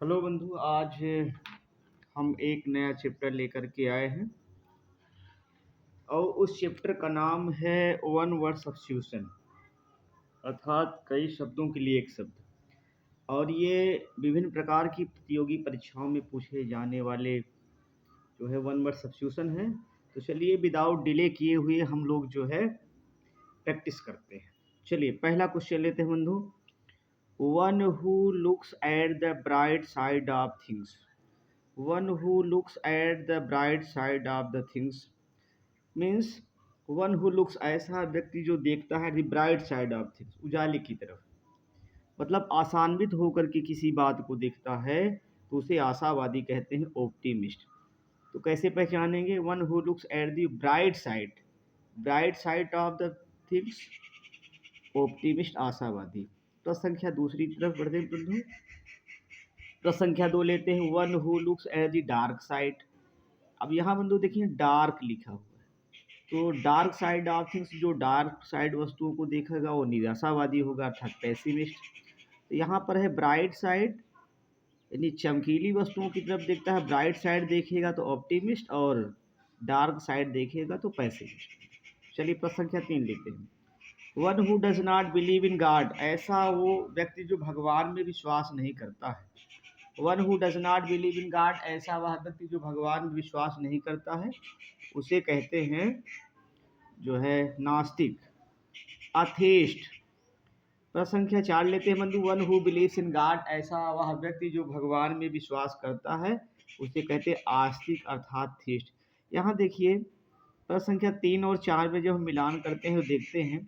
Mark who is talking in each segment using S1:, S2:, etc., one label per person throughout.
S1: Hello बंधु, आज हम एक नया चैप्टर लेकर के आए हैं और उस चैप्टर का नाम है वन वर्ड सब्स्टिट्यूशन, अर्थात कई शब्दों के लिए एक शब्द। और ये विभिन्न प्रकार की प्रतियोगी परीक्षाओं में पूछे जाने वाले जो है वन वर्ड सब्स्टिट्यूशन है। तो चलिए विदाउट डिले किए हुए हम लोग जो है प्रैक्टिस करते हैं। चलिए पहला क्वेश्चन लेते हैं बंधु। One who looks at the bright side of things. One who looks at the bright side of the things means one who looks, ऐसा व्यक्ति जो देखता है the bright side of things, उजाले की तरफ, मतलब आशान्वित होकर के किसी बात को देखता है तो उसे आशावादी कहते हैं, ऑप्टिमिस्ट। तो कैसे पहचानेंगे? One who looks at the bright side of the things, optimist आशावादी। तो संख्या दूसरी तरफ बढ़ते बंधु। तो संख्या 2 लेते हैं। One who looks at the dark side. अब यहाँ बंधु देखिए डार्क लिखा हुआ है, तो डार्क साइड ऑफ थिंग्स, जो डार्क साइड वस्तुओं को देखेगा वो निराशावादी होगा, अर्थात पेसिमिस्ट। तो यहाँ पर है ब्राइट साइड, यानी चमकीली वस्तुओं की तरफ देखता है, ब्राइट साइड देखेगा तो ऑप्टिमिस्ट और डार्क साइड देखेगा तो पेसिमिस्ट। चलिए प्रश्न संख्या 3 लेते हैं। One who does not believe in God, ऐसा वो व्यक्ति जो भगवान में विश्वास नहीं करता है। One who does not believe in God, ऐसा वह व्यक्ति जो भगवान में विश्वास नहीं करता है उसे कहते हैं जो है नास्तिक, अथेस्ट। प्रश्न संख्या 4 लेते हैं बंधु। One who believes in God, ऐसा वह व्यक्ति जो भगवान में विश्वास करता है उसे कहते हैं आस्तिक, अर्थात थेस्ट। यहाँ देखिए प्रश्न संख्या 3 और 4 में जब हम मिलान करते हैं तो देखते हैं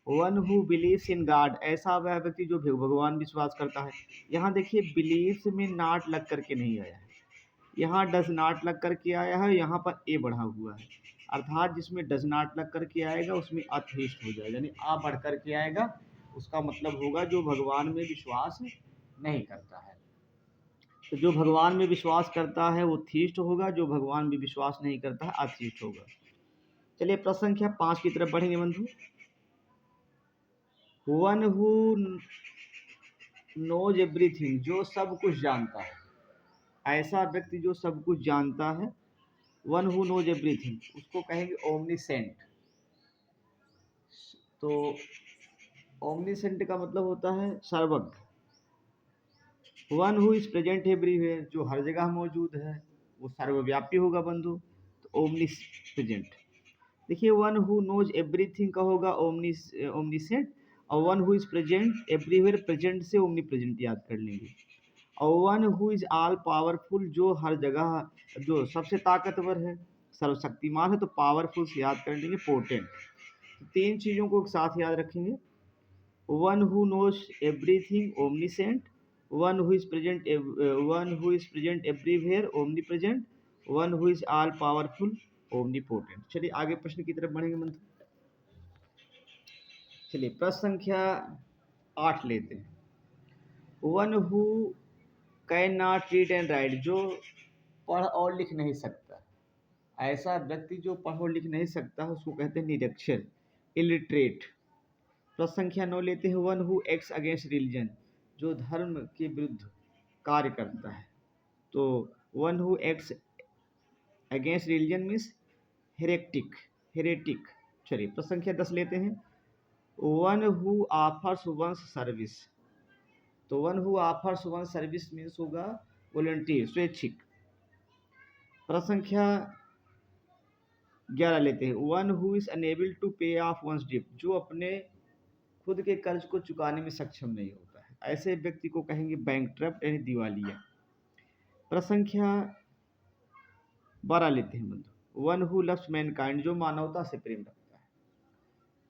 S1: one who believes in God, ऐसा वह व्यक्ति जो भगवान विश्वास करता है। यहाँ देखिए बिलीव्स में नॉट लग करके नहीं आया है, यहाँ डज नॉट लग करके आया है, यहाँ पर ए बढ़ा हुआ है, अर्थात जिसमें डज नॉट लग करके आएगा उसमें अथेस्ट हो जाएगा, यानी आ बढ़ करके आएगा, उसका मतलब होगा जो भगवान में विश्वास नहीं करता है। तो जो भगवान में विश्वास करता है वो थीस्ट होगा, जो भगवान में विश्वास नहीं करता है अथीस्ट होगा। चलिए प्रश्न संख्या 5 की तरफ बढ़ेंगे बंधु। वन हु नोज एवरीथिंग, जो सब कुछ जानता है, ऐसा व्यक्ति जो सब कुछ जानता है, वन हु नोज एवरीथिंग, उसको कहेंगे ओमनीसेंट। तो ओमनीसेंट का मतलब होता है सर्वज्ञ। One who is present everywhere, जो हर जगह मौजूद है वो सर्वव्यापी होगा बंधु, तो ओमनी प्रेजेंट। देखिए वन हु नोज एवरीथिंग का होगा ओमनीसेंट, और one who is present everywhere, present से ओमनी प्रेजेंट याद कर लेंगे। और one who is all powerful, जो हर जगह, जो सबसे ताकतवर है, सर्वशक्तिमान है, तो पावरफुल से याद कर लेंगे पोटेंट। तो 3 चीज़ों को एक साथ याद रखेंगे। One who knows everything omniscient, one who is present everywhere omnipresent, one who is all powerful omnipotent. चलिए आगे प्रश्न की तरफ बढ़ेंगे मंत्र। चलिए प्रश्न संख्या 8 लेते हैं। One who can not read and right, जो पढ़ और लिख नहीं सकता, ऐसा व्यक्ति जो पढ़ और लिख नहीं सकता उसको कहते हैं निरक्षर, इलिटरेट। प्रश्न संख्या 9 लेते हैं। One who acts against religion, जो धर्म के विरुद्ध कार्य करता है, तो one who acts against religion means heretic. चलिए प्रश्न संख्या 10 लेते हैं। One who offers one's service, तो one who offers one's service means होगा वॉलंटियर, स्वैच्छिक। प्रश्न संख्या 11 लेते हैं। One who is unable to pay off one's debt, जो अपने खुद के कर्ज को चुकाने में सक्षम नहीं होता है, ऐसे व्यक्ति को कहेंगे बैंकक्रप्ट, यानी दिवालिया। प्रश्न संख्या 12 लेते हैं बंधु। वन हु लव्स मैनकाइंड, जो मानवता से प्रेम रखता है,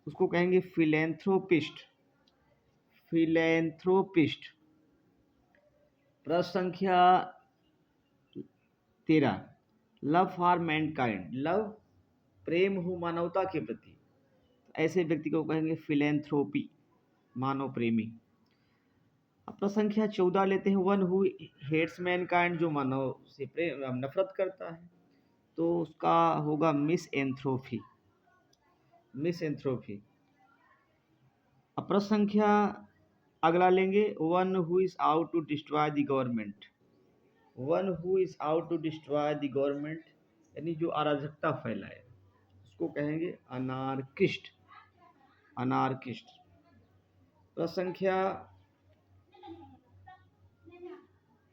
S1: उसको कहेंगे फिलेंथ्रोपिस्ट। प्रश्न संख्या 13। लव फॉर मैनकाइंड, लव प्रेम हो मानवता के प्रति, ऐसे व्यक्ति को कहेंगे फिलेंथ्रोपी, मानव प्रेमी। प्रश्न संख्या 14 लेते हैं। वन हु हेट्स मैनकाइंड, जो मानव से प्रेम नफरत करता है, तो उसका होगा मिसएंथ्रोपी। प्रश्न संख्या अगला लेंगे। One who is out to destroy the government, one who is out to destroy the government, यानी जो अराजकता फैलाए, उसको कहेंगे अनार्किस्ट। अनार्किस्ट। प्रश्न संख्या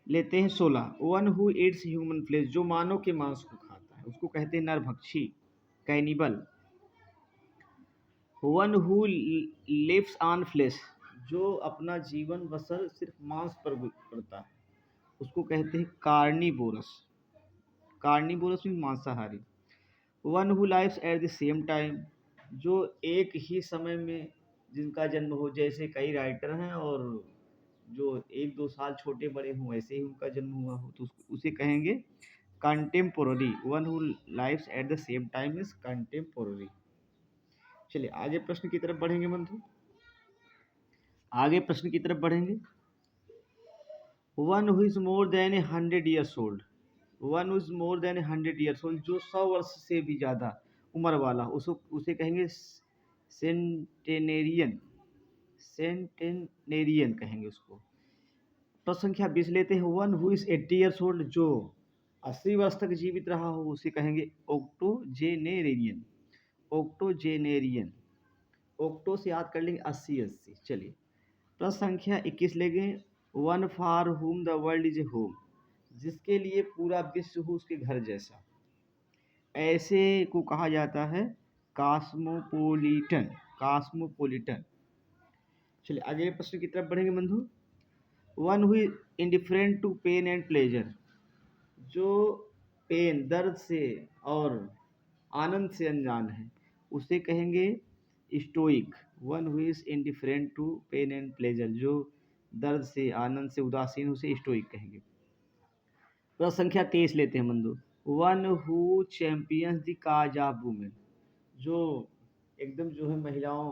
S1: लेते हैं 16। One who eats human flesh, जो मानव के मांस को खाता है, उसको कहते हैं नरभक्षी, cannibal. One who lives on flesh, जो अपना जीवन बसर सिर्फ मांस पर करता है, उसको कहते हैं कार्निवोरस। कार्निवोरस मीन्स मांसाहारी। One who lives at the same time, जो एक ही समय में जिनका जन्म हो, जैसे कई राइटर हैं और जो 1-2 साल छोटे बड़े हों ऐसे ही उनका जन्म हुआ हो, तो उसे कहेंगे contemporary. One who lives at the same time is contemporary. चलिए आगे प्रश्न की तरफ बढ़ेंगे बंधु। आगे प्रश्न की तरफ बढ़ेंगे। One who is more than 100 years old. One is more than 100 years old, जो 100 वर्ष से भी ज़्यादा उम्र वाला, उसे कहेंगे सेंटेनेरियन। सेंटेनेरियन कहेंगे उसको। प्रश्न संख्या 20 लेते हैं। One who is 80 years old, जो 80 वर्ष तक जीवित रहा हो, उसे कहेंगे ओक्टोजेनेरियन। ओक्टोजेनेरियन। ओक्टो से याद कर लेंगे 80-80। चलिए प्रश्न संख्या 21 लेंगे। One for whom the world is a home, जिसके लिए पूरा विश्व हो उसके घर जैसा, ऐसे को कहा जाता है कॉस्मोपोलिटन। कॉस्मोपोलिटन। चलिए अगले प्रश्न की तरफ बढ़ेंगे बंधु। One who is indifferent to pain and pleasure, जो पेन दर्द से और आनंद से अनजान है, उसे कहेंगे stoic. One who is indifferent to pain and pleasure, जो दर्द से आनंद से उदासीन, उसे स्टोइक कहेंगे। प्रश्न संख्या 23 लेते हैं बंधु। One who champions the cause of women, जो एकदम जो है महिलाओं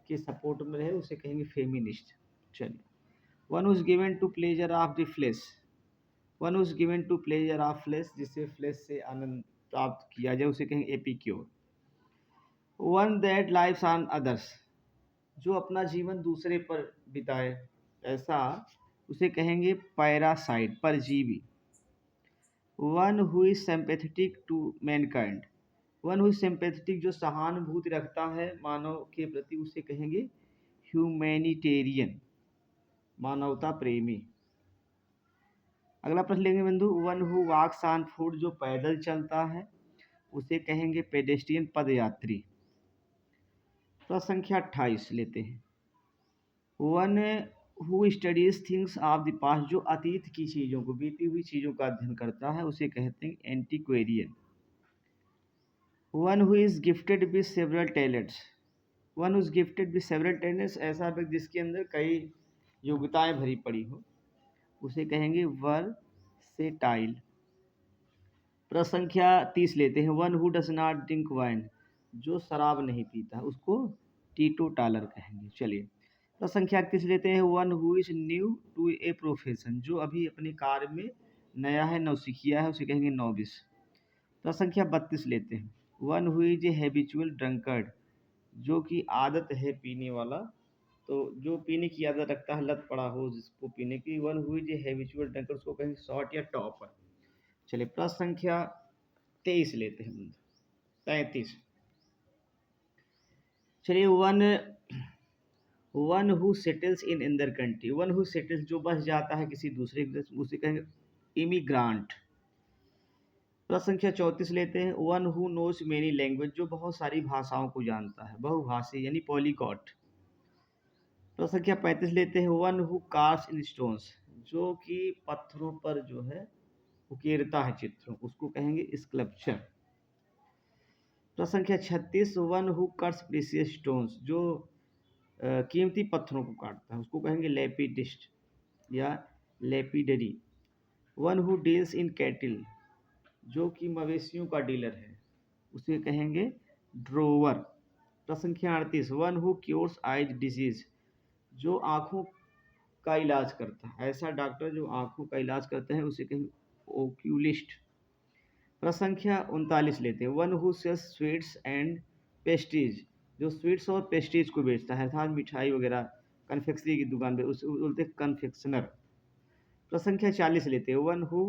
S1: के सपोर्ट में रहे, उसे कहेंगे फेमिनिस्ट। चलिए one is given to pleasure of the flesh. One is given to pleasure of flesh, जिससे फ्लेश से आनंद प्राप्त किया जाए, उसे कहेंगे epicure. One that lives on others, जो अपना जीवन दूसरे पर बिताए ऐसा, उसे कहेंगे पैरासाइट, परजीवी। One who is sympathetic to mankind. One who is sympathetic, जो सहानुभूति रखता है मानव के प्रति, उसे कहेंगे ह्यूमैनिटेरियन, मानवता प्रेमी। अगला प्रश्न लेंगे बंधु। One who walks on foot, जो पैदल चलता है, उसे कहेंगे पेडेस्ट्रियन, पदयात्री। प्रश्न संख्या 28 लेते हैं। One who studies things of the past, जो अतीत की चीज़ों को, बीती हुई चीज़ों का अध्ययन करता है, उसे कहते हैं एंटीक्वेरियन। One who is gifted with several talents. One who is gifted with several talents, ऐसा व्यक्ति जिसके अंदर कई योग्यताएं भरी पड़ी हो, उसे कहेंगे वर्सेटाइल। प्रश्न संख्या 30 लेते हैं। One who does not drink wine, जो शराब नहीं पीता, उसको टीटो टालर कहेंगे। चलिए प्रश्न संख्या 31 लेते हैं। One who is new to a profession, जो अभी अपने कार्य में नया है, नौसिखिया है, उसे कहेंगे नोविस। प्रश्न संख्या 32 लेते हैं। One who is a habitual drunkard, जो कि आदत है पीने वाला, तो जो पीने की आदत रखता है, लत पड़ा हो जिसको पीने की, one who is a habitual drunkard, उसको कहेंगे शॉर्ट या टॉपर। चलिए प्रश्न संख्या 23 लेते हैं। 33। चलिए one who settles in other country. One who settles, जो बस जाता है किसी दूसरे देश, उसे कहेंगे इमिग्रांट। प्रश्न संख्या 34 लेते हैं। One who knows many language, जो बहुत सारी भाषाओं को जानता है, बहुभाषी यानी पॉलीगॉट। प्रश्न संख्या 35 लेते हैं। One who carves in stones, जो कि पत्थरों पर जो है उकेरता है चित्रों, उसको कहेंगे स्कल्पचर। प्रश्न संख्या 36। One who cuts precious stones, जो कीमती पत्थरों को काटता है, उसको कहेंगे लेपिडिस्ट या lapidary. One who deals in cattle, जो कि मवेशियों का डीलर है, उसे कहेंगे ड्रोवर। प्रश्न संख्या 38। One who cures eyes disease, जो आँखों का इलाज करता है, ऐसा डॉक्टर जो आँखों का इलाज करता है, उसे कहेंगे ओक्यूलिस्ट। प्रश्न संख्या 39 लेते हैं। One who sells sweets and pastries, जो स्वीट्स और पेस्ट्रीज को बेचता है, अर्थात मिठाई वगैरह कन्फेक्शनरी की दुकान पे, उसे बोलते हैं कन्फेक्शनर। प्रश्न संख्या 40 लेते हैं। One who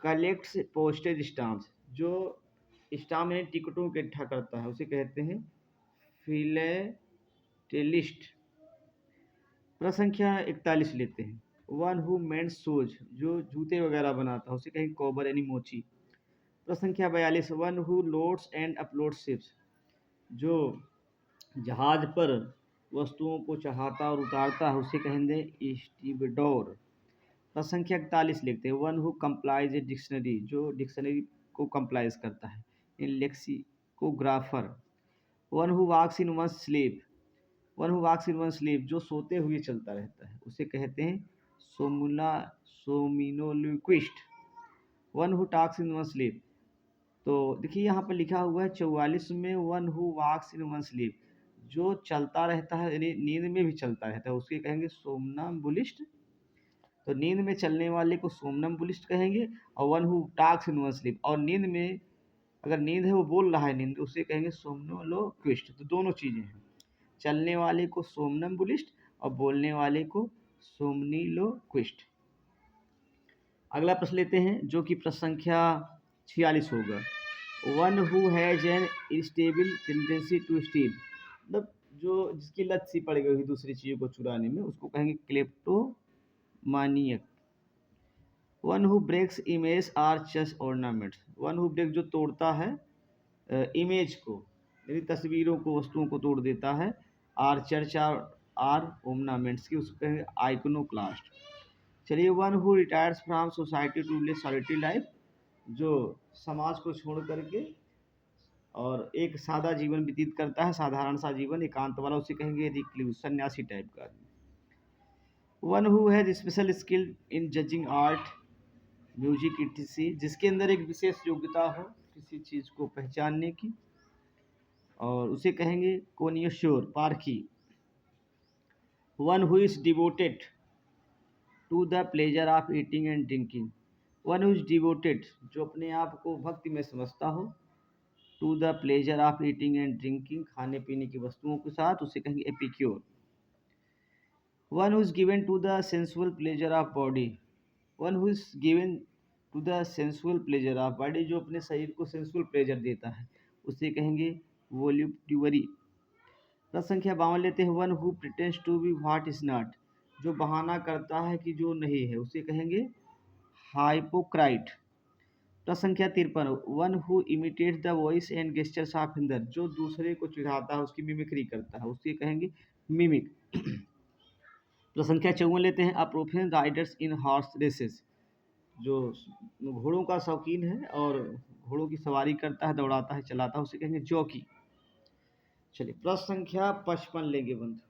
S1: collects postage stamps, जो स्टाम्प यानी टिकटों को इकट्ठा करता है उसे कहते हैं फिलेटेलिस्ट। प्रश्न संख्या 41 लेते हैं। वन हु मेंट्स शूज, जो जूते वगैरह बनाता है उसे कहेंगे कॉबर यानी मोची। प्रश्न संख्या 42। One who loads and upload ships, जो जहाज पर वस्तुओं को चढ़ाता और उतारता है उसे कहेंगे स्टीवेडोर। प्रश्न संख्या 41 लिखते हैं। One who compiles a dictionary, जो डिक्शनरी को कंप्लाइज करता है इन lexicographer. One who walks in one sleep, one who walks in one sleep, जो सोते हुए चलता रहता है उसे कहते हैं somniloquist. One who talks in one sleep, तो देखिए यहाँ पर लिखा हुआ है 44 में one who walks in one sleep, जो चलता रहता है यानी नींद में भी चलता रहता है उसके कहेंगे सोमनम्बुलिस्ट। तो नींद में चलने वाले को सोमनम्बुलिस्ट कहेंगे। और one who talks in one sleep, और नींद में अगर नींद है वो बोल रहा है नींद, उसे कहेंगे सोमनोलोक्विस्ट। तो दोनों चीज़ें हैं, चलने वाले को सोमनम्बुलिस्ट और बोलने वाले को सोमनीलोक्विस्ट। अगला प्रश्न लेते हैं जो कि प्रश्न संख्या 46 होगा। One who has an instable tendency to steal, मतलब जो जिसकी लत सी पड़ गई दूसरी चीज़ों को चुराने में उसको कहेंगे kleptomaniac. One who breaks images or chase ornaments, one who break जो तोड़ता है इमेज को यानी तस्वीरों को वस्तुओं को तोड़ देता है, आर चर्चा आर ऑर्नामेंट्स की उसको कहेंगे आइकोनोक्लास्ट। चलिए one who retires from society to live solitary life, जो समाज को छोड़ करके और एक सादा जीवन व्यतीत करता है, साधारण सा जीवन एकांत वाला, उसे कहेंगे रिक्लूस, सन्यासी टाइप का आदमी। One who has special skill in judging art music etc., जिसके अंदर एक विशेष योग्यता हो किसी चीज़ को पहचानने की, और उसे कहेंगे कोनियोश्योर पारखी। One who is devoted to the pleasure of eating and drinking, one who is devoted जो अपने आप को भक्ति में समझता हो, to the pleasure of eating and drinking खाने पीने की वस्तुओं के साथ उसे कहेंगे epicure. One who is given to the sensual pleasure of body, one who is given to the sensual pleasure of body, जो अपने शरीर को सेंसुअल प्लेजर देता है उसे कहेंगे वोल्यूटिवरी। प्रश्न संख्या 52 लेते हैं। One who pretends to be what is not, जो बहाना करता है कि जो नहीं है उसे कहेंगे हाइपोक्राइट। प्रश्न संख्या 53। One who imitates the voice and gestures of another, जो दूसरे को चिढ़ाता है उसकी मिमिक्री करता है उसे कहेंगे मिमिक। प्रश्न संख्या 54 लेते हैं। A professional riders in horse races, जो घोड़ों का शौकीन है और घोड़ों की सवारी करता है, दौड़ाता है, चलाता है उसे कहेंगे जॉकी। चलिए प्रश्न संख्या 55 लेंगे बंधु।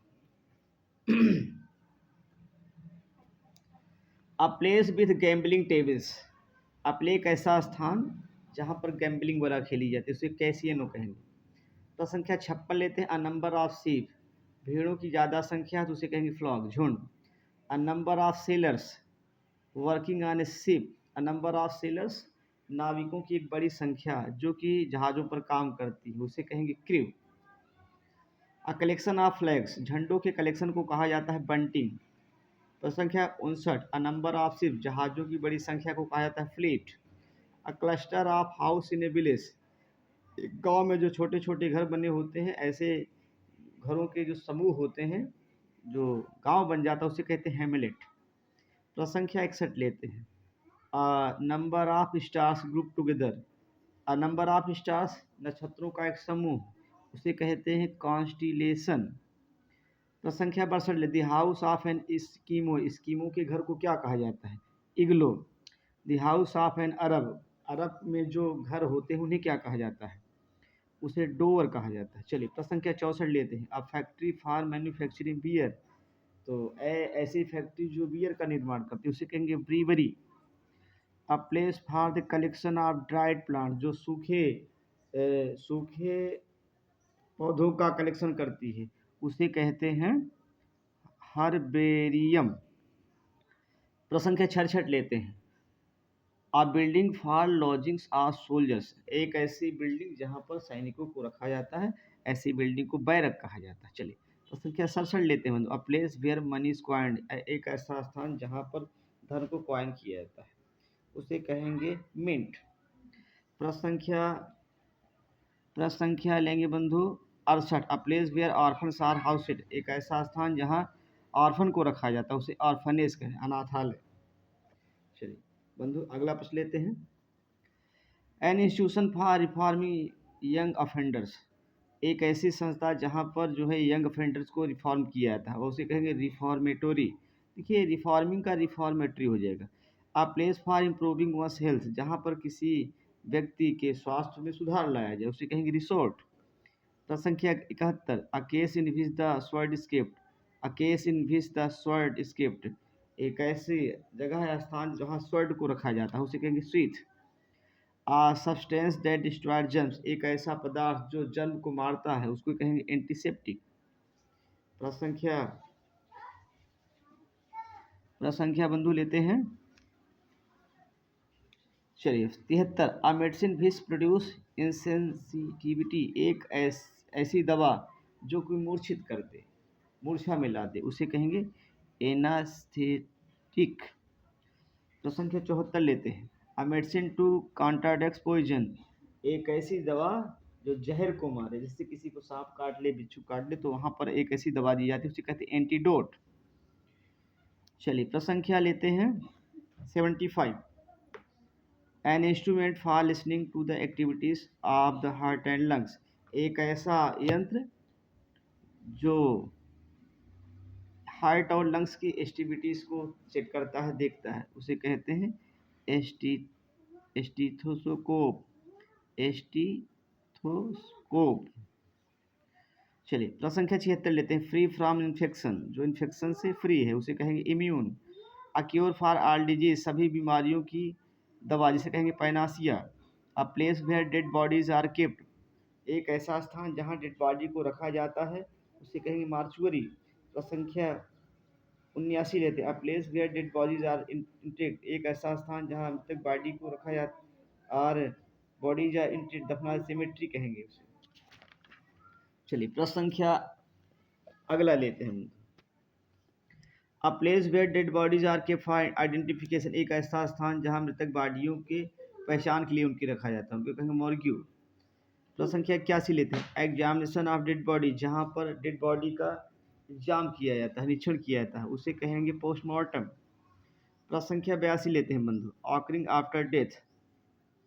S1: A place with gambling tables, a play एक ऐसा स्थान जहाँ पर गैम्बलिंग वगैरह खेली जाती है उसे कैसिनो कहेंगे। प्रश्न संख्या 56 लेते हैं। अ नंबर ऑफ शीप, भेड़ों की ज़्यादा संख्या तो उसे कहेंगे फ्लॉक, झुंड। A number of sellers working on A ship, a number of sellers नाविकों की एक बड़ी संख्या जो कि जहाज़ों पर काम करती है उसे कहेंगे crew. A collection of flags, झंडों के कलेक्शन को कहा जाता है बंटिंग। प्रश्न संख्या 59। अ नंबर ऑफ शिप, जहाज़ों की बड़ी संख्या को कहा जाता है fleet. A cluster of house in A village, एक गाँव में जो छोटे छोटे घर बने होते हैं, ऐसे घरों के जो समूह होते हैं जो गांव बन जाता है उसे कहते हैं हैमलेट। प्रश्न संख्या 61 लेते हैं। A number of stars group together, a number of stars नक्षत्रों का एक समूह उसे कहते हैं कॉन्स्टिलेशन। प्रश्न संख्या 62 लेते हैं। House of an Eskimo, Eskimo के घर को क्या कहा जाता है igloo. The house of an Arab, अरब में जो घर होते हैं उन्हें क्या कहा जाता है उसे डोवर कहा जाता है। चलिए प्रश्न संख्या 64 लेते हैं। A factory for manufacturing beer, तो ऐसी फैक्ट्री जो बियर का निर्माण करती है उसे कहेंगे brewery. A place for the collection of dried plant, जो सूखे पौधों का कलेक्शन करती है उसे कहते हैं हर्बेरियम। प्रश्न संख्या 66 लेते हैं। अ building for lodgings of soldiers, एक ऐसी बिल्डिंग जहाँ पर सैनिकों को रखा जाता है, ऐसी बिल्डिंग को बैरक कहा जाता है। चलिए प्रश्न संख्या 67 लेते हैं। A place where money is coined, एक ऐसा स्थान जहाँ पर धन को कॉइन किया जाता है, उसे कहेंगे मिंट। प्रश्न संख्या लेंगे बंधु 68। A place where orphans are housed, एक ऐसा स्थान जहाँ ऑर्फन को रखा जाता है उसे ऑर्फनेज कहें, अनाथालय। चलिए बंधु अगला प्रश्न लेते हैं। An institution for reforming young offenders, एक ऐसी संस्था जहाँ पर जो है यंग ऑफेंडर्स को रिफॉर्म किया जाता है, उसे कहेंगे रिफॉर्मेटोरी। देखिए रिफॉर्मिंग का रिफॉर्मेटरी हो जाएगा। A place for improving one's health, जहाँ पर किसी व्यक्ति के स्वास्थ्य में सुधार लाया जाए उसे कहेंगे रिसोर्ट। प्रश्न संख्या 71। A case in which the sword escaped, a case in which the sword escaped, एक ऐसी जगह या स्थान जहाँ स्वर्ड को रखा जाता है उसे कहेंगे स्वीथ। सब्सटेंस दैट डिस्ट्रॉयड जर्म्स, एक ऐसा पदार्थ जो जर्म को मारता है उसको कहेंगे एंटीसेप्टिक। प्रश्न संख्या बंधु लेते हैं। चलिए 73। A medicine which produce insensitivity, एक ऐसी दवा जो कोई मूर्छित कर दे, मूर्छा में ला दे उसे कहेंगे एनास्थेटिक। प्रश्न संख्या 74 लेते हैं। अ मेडिसिन टू कॉन्ट्राडेक्ट पॉइजन, एक ऐसी दवा जो जहर को मारे, जैसे किसी को सांप काट ले, बिच्छू काट ले तो वहाँ पर एक ऐसी दवा दी जाती है उसे कहते हैं एंटीडोट। चलिए प्रश्न संख्या लेते हैं 75। An instrument for listening to the activities of the heart and lungs, एक ऐसा यंत्र जो हार्ट और लंग्स की एक्टिविटीज को चेक करता है, देखता है, उसे कहते हैं एस्टीथोस्कोप। एस्टीथोस्कोप। चलिए प्रश्न संख्या 76 लेते हैं। फ्री फ्रॉम इन्फेक्शन, जो इन्फेक्शन से फ्री है उसे कहेंगे immune. A cure for all disease, सभी बीमारियों की दवा जिसे कहेंगे panacea. A place where dead bodies are kept, एक ऐसा स्थान जहाँ डेड बॉडी को रखा जाता है उसे कहेंगे मार्चुअरी। प्रश्न संख्या 79 लेते हैं। A place where dead bodies are intact, एक ऐसा स्थान जहाँ मृतक बॉडी को रखा जाता और बॉडीज आर इंटेक्ट, दफना सिमेट्री कहेंगे उसे। चलिए प्रश्न संख्या अगला लेते हैं। A place where dead bodies are के फाइंड आइडेंटिफिकेशन, एक ऐसा स्थान जहाँ मृतक बॉडियों के पहचान के लिए उनकी रखा जाता है उनको कहेंगे मॉर्ग्यू। प्रश्न संख्या 81 लेते हैं। एग्जामिनेशन ऑफ डेड बॉडी, जहाँ पर डेड बॉडी का एग्जाम किया जाता है, निरीक्षण किया जाता है उसे कहेंगे पोस्टमार्टम। प्रश्न संख्या 82 लेते हैं बंधु। Occurring after death,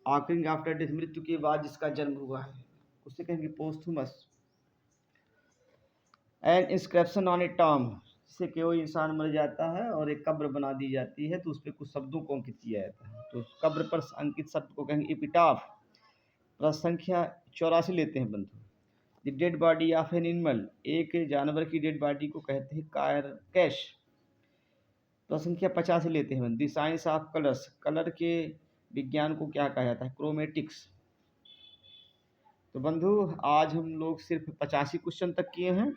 S1: occurring after death मृत्यु के बाद जिसका जन्म हुआ है उसे कहेंगे posthumous. An inscription on a tomb, जिससे कोई इंसान मर जाता है और एक कब्र बना दी जाती है तो उस पर कुछ शब्दों को अंकित किया जाता है, तो उस कब्र पर अंकित शब्द को कहेंगे एपिटाफ। प्रश्न संख्या 84 लेते हैं बंधु। The dead body of an animal, एक जानवर की डेड बॉडी को कहते हैं कैश। प्रश्न संख्या 50 लेते हैं बंधु। The science of colours, colour के विज्ञान को क्या कहा जाता है, क्रोमेटिक्स। तो बंधु आज हम लोग सिर्फ 85 क्वेश्चन तक किए हैं।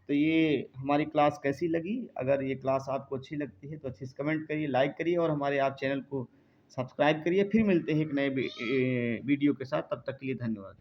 S1: तो ये हमारी क्लास कैसी लगी? अगर ये क्लास आपको अच्छी लगती है तो अच्छे से कमेंट करिए, लाइक करिए और हमारे आप चैनल को सब्सक्राइब करिए। फिर मिलते हैं एक नए वीडियो के साथ, तब तक के लिए धन्यवाद।